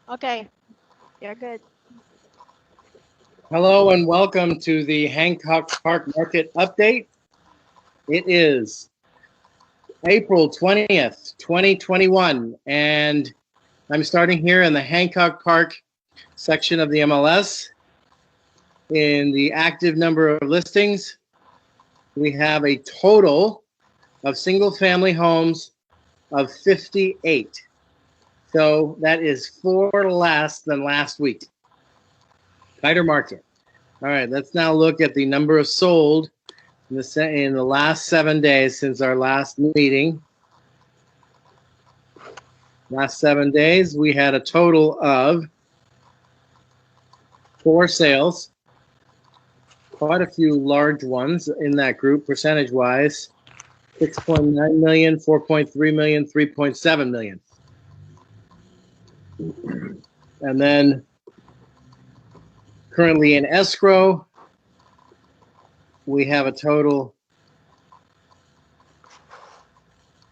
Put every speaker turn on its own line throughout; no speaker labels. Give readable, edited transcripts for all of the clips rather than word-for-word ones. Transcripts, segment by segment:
Okay, you're good.
Hello and welcome to the Hancock Park Market Update. It is April 20th, 2021, and I'm starting here in the Hancock Park section of the MLS. In the active number of listings, we have a total of single-family homes of 58. So that is 4 less than last week. Tighter market. All right, let's now look at the number of sold in the last 7 days since our last meeting. Last 7 days, we had a total of 4 sales. Quite a few large ones in that group, percentage-wise. 6.9 million, 4.3 million, 3.7 million. And then currently in escrow, we have a total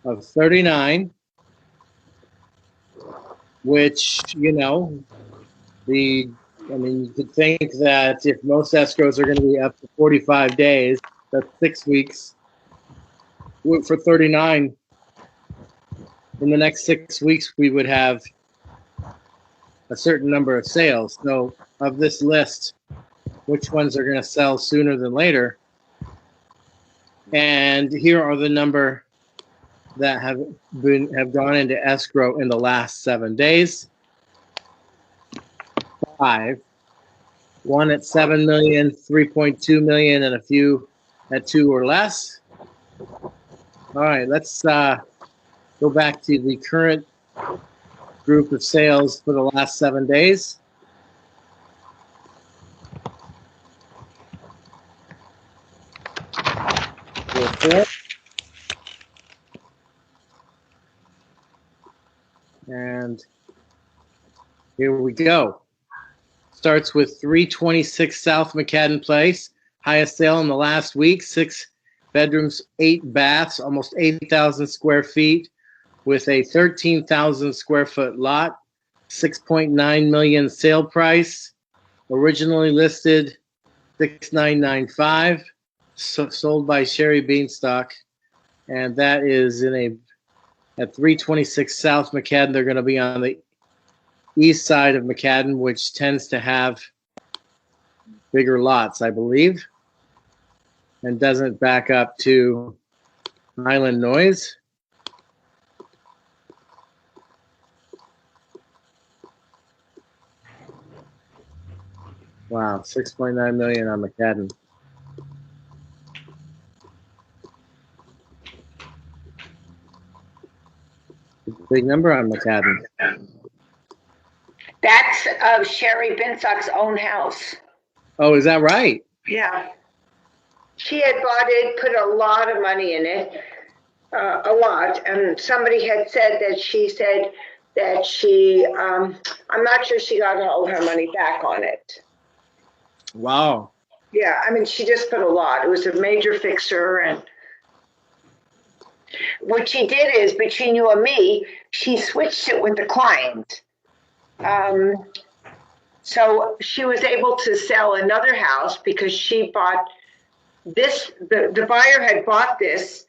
of 39, which, you could think that if most escrows are going to be up to 45 days, that's 6 weeks. For 39, in the next 6 weeks, we would have a certain number of sales. So of this list, which ones are going to sell sooner than later? And here are the number that have gone into escrow in the last 7 days. 5. One at 7 million, 3.2 million, and a few at 2 or less. All right, let's go back to the current group of sales for the last 7 days. And here we go. Starts with 326 South McCadden Place. Highest sale in the last week. 6 bedrooms, 8 baths, almost 8,000 square feet with a 13,000 square foot lot. 6.9 million sale price. Originally listed 6,995. Sold by Sherry Beanstalk. And that is at 326 South McCadden. They're going to be on the east side of McCadden, which tends to have bigger lots, I believe, and doesn't back up to Island Noise. Wow, 6.9 million on McCadden. Big number on McCadden.
That's Sherry Binstock's own house.
Oh, is that right?
Yeah. She had bought it, put a lot of money in it, a lot. And somebody had said that I'm not sure she got all her money back on it.
Wow.
Yeah, I mean, she just put a lot. It was a major fixer. And what she did is, between you and me, she switched it with the client. So she was able to sell another house because she bought this, the buyer had bought this,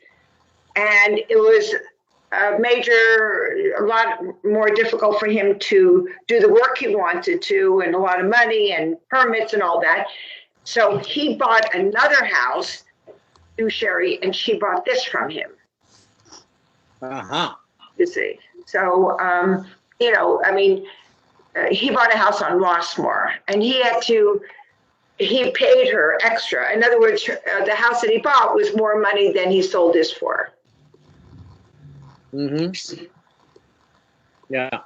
and it was a lot more difficult for him to do the work he wanted to, and a lot of money and permits and all that. So he bought another house through Sherry, and she bought this from him.
Uh-huh.
You see. So, he bought a house on Rossmore, and he paid her extra. In other words, the house that he bought was more money than he sold this for.
Mm-hmm. Yeah.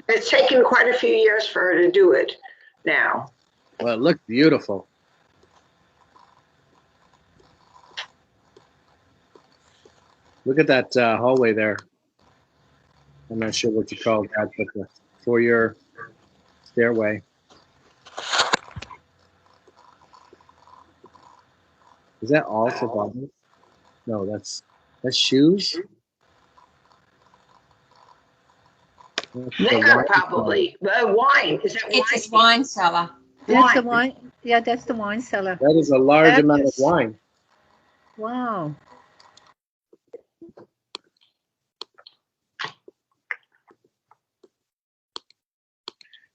It's taken quite a few years for her to do it now.
Well, it looked beautiful. Look at that hallway there. I'm not sure what you call that, but the foyer stairway. Is that all for bottles? No, that's shoes. That's the
Liquor,
wine
probably. Wine. Is that wine?
It's his wine cellar.
That's the
Wine.
wine. Yeah, that's the wine cellar.
That is a large
That
amount of
is-
wine.
Wow.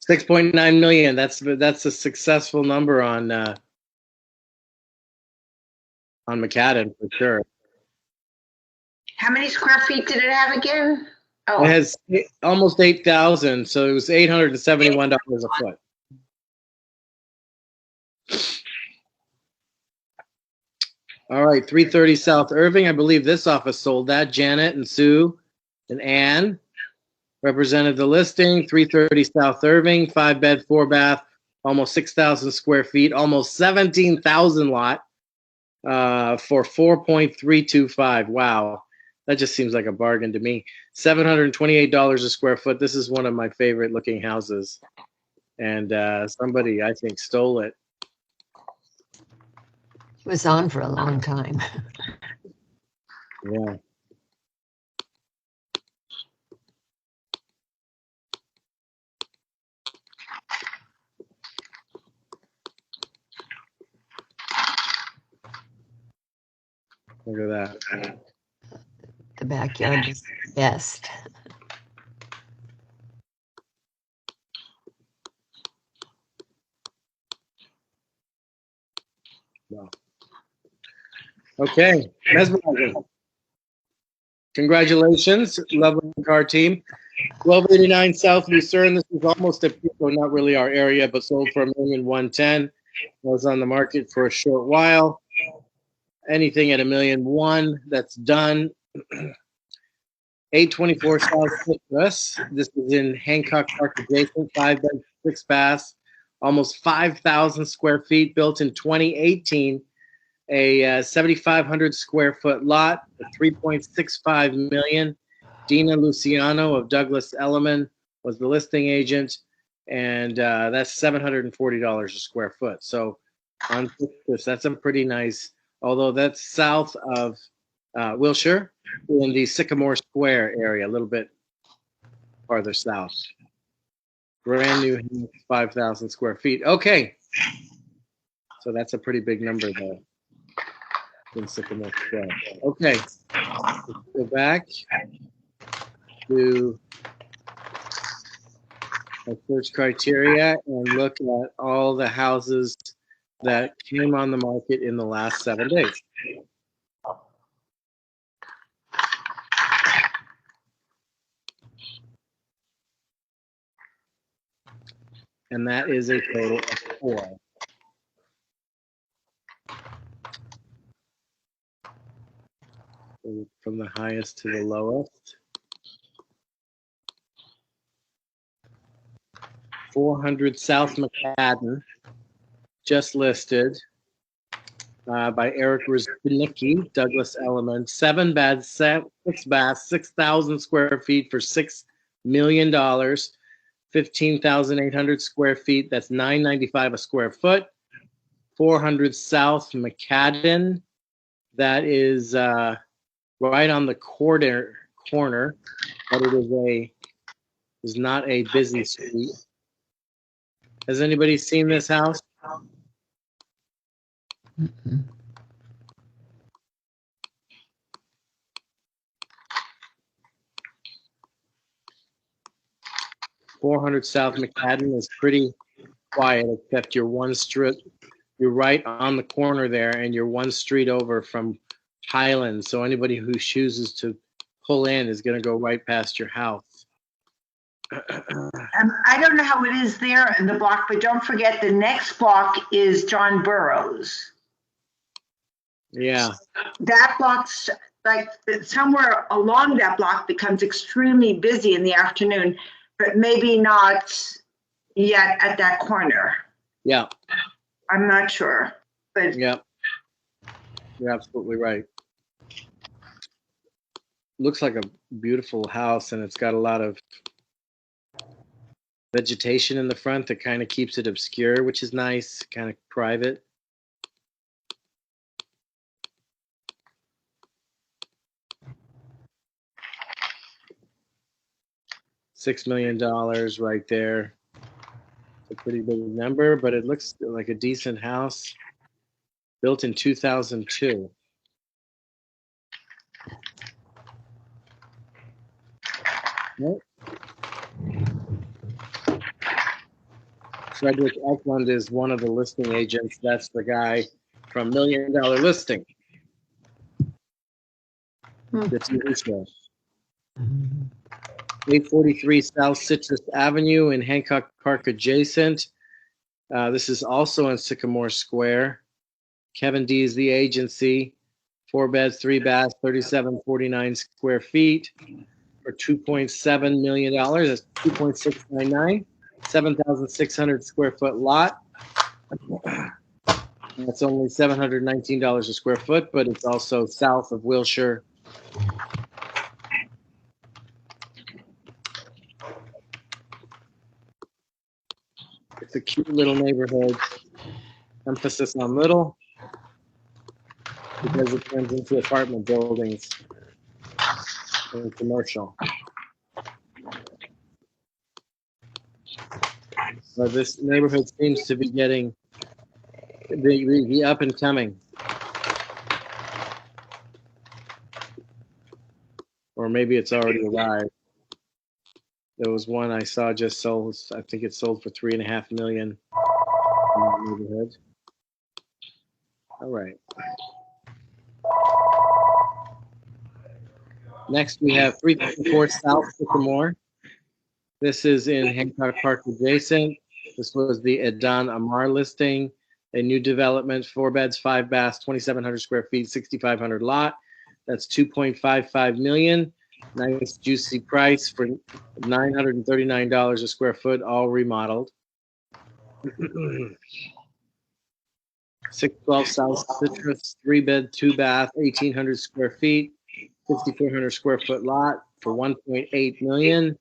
6.9 million. That's a successful number on McAdam for sure.
How many square feet did it have again?
It
Oh,
has almost 8,000, so it was $871 a foot. All right, 330 South Irving. I believe this office sold that. Janet and Sue and Ann represented the listing. 330 South Irving, 5-bed, 4-bath, almost 6,000 square feet, almost 17,000 lot for 4.325. Wow, that just seems like a bargain to me. $728 a square foot. This is one of my favorite looking houses, and somebody I think stole it.
It was on for a long time.
Yeah. Look at that.
The backyard is best.
Wow. Okay, mesmerizing. Congratulations, lovely car team. 1289 South Lucerne. This is almost a Pico, not really our area, but sold for $1,110,000. Was on the market for a short while. Anything at $1,000,001, that's done. 824 South Citrus. This is in Hancock Park adjacent, 5-bed, 6-bath, almost 5,000 square feet, built in 2018. A 7,500 square foot lot, 3.65 million. Dina Luciano of Douglas Elliman was the listing agent, and that's $740 a square foot. So on this, that's a pretty nice. Although that's south of Wilshire, in the Sycamore Square area, a little bit farther south. Brand new, 5,000 square feet. Okay, so that's a pretty big number there. In Sycamore Square. Okay, let's go back to our search criteria and look at all the houses that came on the market in the last 7 days. And that is a total of 4. So from the highest to the lowest. 400 South McAdam, just listed by Erik Riznicki, Douglas Elliman. 7 beds, 6 baths, 6,000 square feet for $6 million. 15,800 square feet. That's $995 a square foot. 400 South McAdam. That is right on the corner, but it is not a busy street. Has anybody seen this house?
Mhm.
400 South McAdam is pretty quiet, except you're right on the corner there, and you're one street over from Highland. So anybody who chooses to pull in is going to go right past your house.
I don't know how it is there in the block, but don't forget the next block is John Burroughs.
Yeah.
That block's like somewhere along that block becomes extremely busy in the afternoon, but maybe not yet at that corner.
Yeah.
I'm not sure, but
Yeah. You're absolutely right. Looks like a beautiful house, and it's got a lot of vegetation in the front that kind of keeps it obscure, which is nice, kind of private. $6 million right there. It's a pretty big number, but it looks like a decent house. Built in 2002. Right. Frederick Eklund is one of the listing agents. That's the guy from $1 Million Listing. The TV show. 843 South Citrus Avenue in Hancock Park adjacent. This is also in Sycamore Square. Kevin D is the agency. 4 beds, 3 baths, 3749 square feet for $2.7 million. That's 2.699. 7,600 square foot lot. That's only $719 a square foot, but it's also south of Wilshire. It's a cute little neighborhood. Emphasis on little because it turns into apartment buildings and commercial. But this neighborhood seems to be getting the up and coming. Or maybe it's already arrived. There was one I saw just sold. I think it sold for $3.5 million in that neighborhood. All right. Next, we have 354 South Sycamore. This is in Hancock Park adjacent. This was the Edan Amar listing, a new development, 4 beds, 5 baths, 2,700 square feet, 6,500 lot. That's $2.55 million. Nice juicy price for $939 a square foot, all remodeled. 612 South Citrus, 3 bed, 2 bath, 1,800 square feet, 6,400 square foot lot for $1.8 million.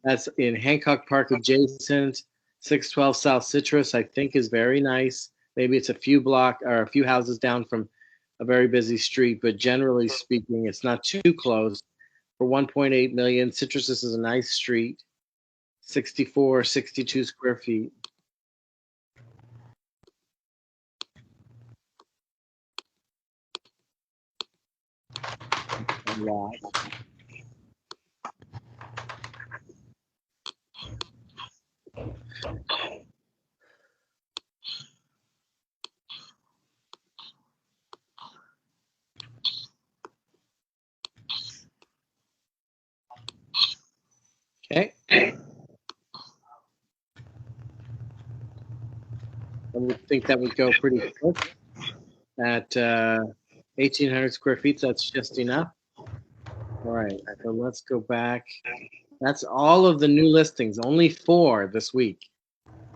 That's in Hancock Park adjacent. 612 South Citrus, I think, is very nice. Maybe it's a few houses down from a very busy street, but generally speaking, it's not too close. For $1.8 million, Citrus, this is a nice street. 62 square feet. A lot. Okay. I would think that would go pretty quick. At 1,800 square feet, that's just enough. All right, so let's go back. That's all of the new listings, only 4 this week.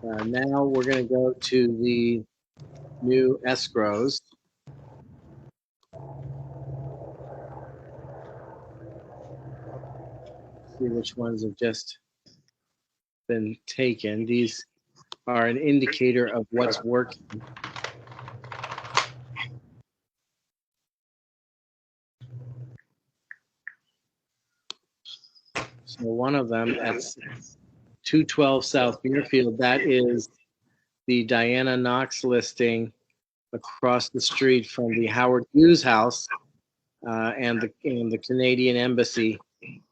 Now we're going to go to the new escrows. See which ones have just been taken. These are an indicator of what's working. So one of them at 212 South Muirfield, that is the Diana Knox listing across the street from the Howard Hughes house and the Canadian Embassy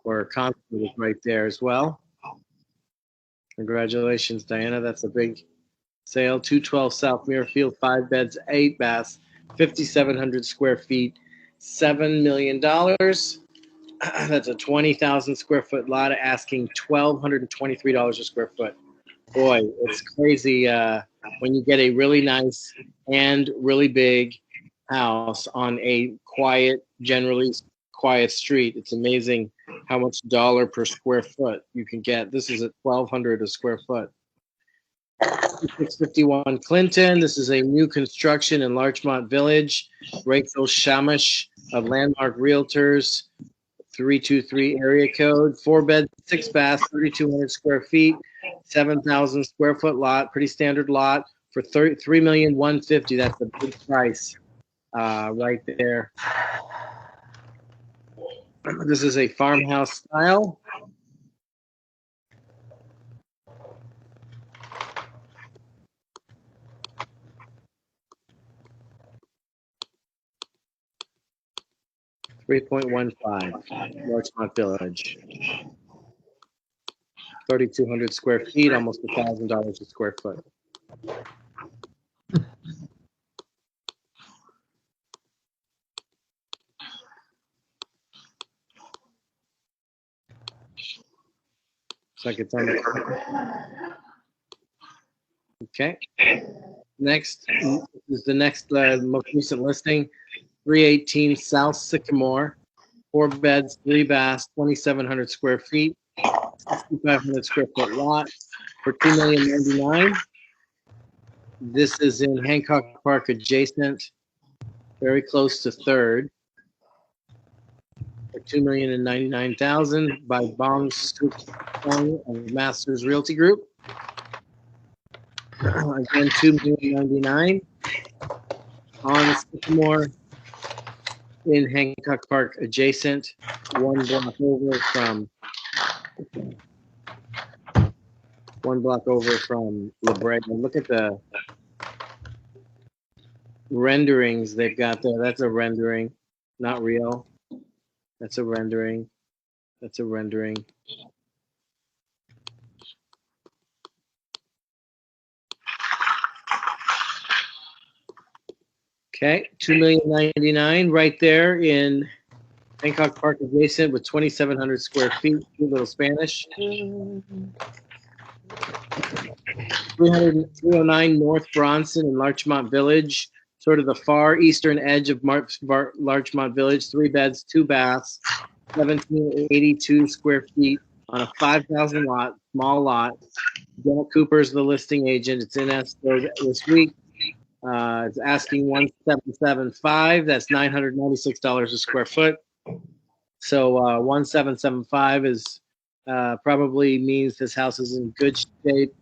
or consulate is right there as well. Congratulations, Diana. That's a big sale. 212 South Muirfield, 5 beds, 8 baths, 5,700 square feet, $7 million. That's a 20,000 square foot lot, asking $1,223 a square foot. Boy, it's crazy when you get a really nice and really big house on a quiet, generally quiet street. It's amazing how much dollar per square foot you can get. This is at $1,200 a square foot. 651 Clinton. This is a new construction in Larchmont Village. Rachel Shamish of Landmark Realtors, 323 area code. 4 beds, 6 baths, 3,200 square feet, 7,000 square foot lot. Pretty standard lot for $3,150,000. That's a big price right there. This is a farmhouse style. 3.15, Larchmont Village. 3,200 square feet, almost $1,000 a square foot. Looks like it's on the. Okay. Next is the next most recent listing, 318 South Sycamore, 4 beds, 3 baths, 2,700 square feet, 6,500 square foot lot for $2,099,000. This is in Hancock Park adjacent, very close to 3rd, for $2,099,000 by Bong Suk Sung of Masters Realty Group. Again, $2,099,000 on Sycamore in Hancock Park adjacent, 1 block over from La Brea. Look at the renderings they've got there. That's a rendering, not real. That's a rendering. That's a rendering. Okay, $2,099,000 right there in Hancock Park adjacent with 2,700 square feet. Cute little Spanish. 309 North Bronson in Larchmont Village, sort of the far eastern edge of Larchmont Village. 3 beds, 2 baths, 1,782 square feet on a 5,000 lot, small lot. Dale Cooper's the listing agent. It's in escrow this week. It's asking $1,775. That's $996 a square foot. So $1,775 is probably means this house is in good shape,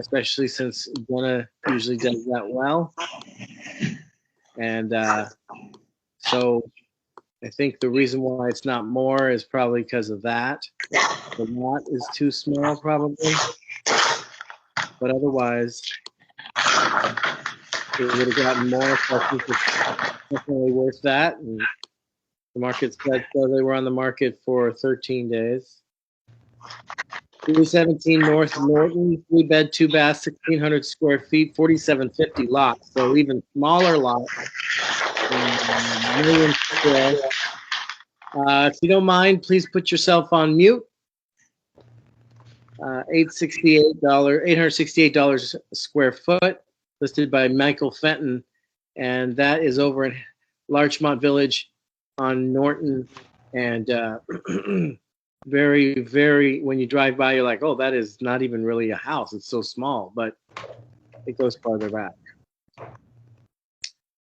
especially since Glenna usually does that well. And so I think the reason why it's not more is probably because of that. The lot is too small, probably. But otherwise, it would have gotten more. So I think it's definitely worth that. And the market said so. They were on the market for 13 days. 317 North Norton, 3 bed, 2 bath, 1,600 square feet, 4,750 lots. So even smaller lot. Million square. If you don't mind, please put yourself on mute. $868 a square foot, listed by Michael Fenton, and that is over in Larchmont Village on Norton. And very, very, when you drive by, you're like, oh, that is not even really a house. It's so small, but it goes farther back.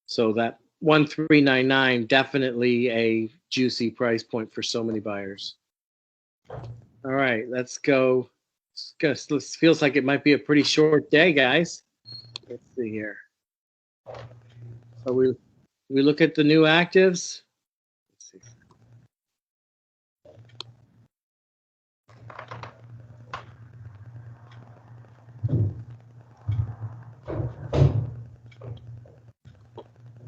So that 1,399, definitely a juicy price point for so many buyers. All right, let's go. This feels like it might be a pretty short day, guys. Let's see here. So we look at the new actives. Let's see.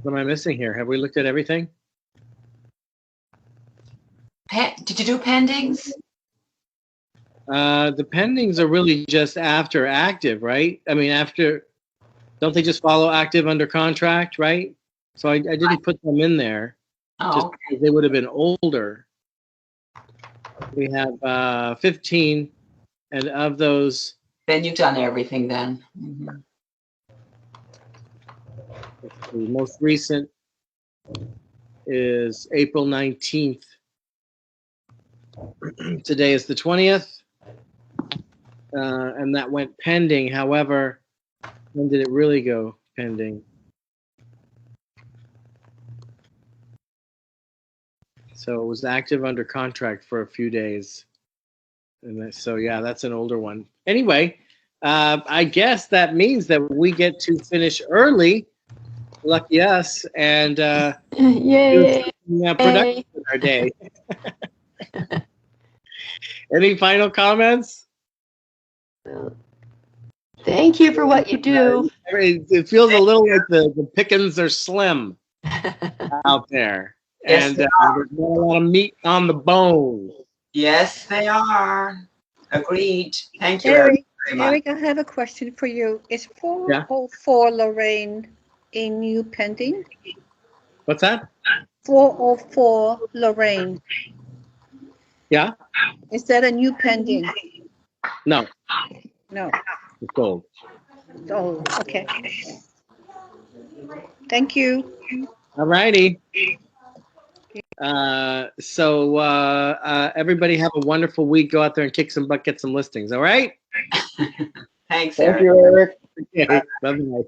What am I missing here? Have we looked at everything?
Did you do pendings?
The pendings are really just after active, right? I mean, after, don't they just follow active under contract, right? So I didn't put them in there. Just
Oh,
because they would have been older. We have 15, and of those,
then you've done everything then. Mhm.
the most recent is April 19th. Today is the 20th, and that went pending. However, when did it really go pending? So it was active under contract for a few days. And so, yeah, that's an older one. Anyway, I guess that means that we get to finish early. Lucky us. And
Yay!
production in our day. Any final comments?
Thank you for what you do.
It feels a little like the pickings are slim out there.
Yes,
And
they
there's not a lot of meat on the bone.
Yes, they are. Agreed. Thank you, Erik,
Eric,
very much.
Eric, I have a question for you. Is
Yeah.
404 Lorraine a new pending?
What's that?
404 Lorraine.
Yeah?
Is that a new pending?
No,
No.
it's gold.
Oh, okay. Thank you.
All righty. Everybody have a wonderful week. Go out there and kick some butt, get some listings. All right?
Thanks,
Thank
Erik.
you, Eric. Okay. Bye-bye.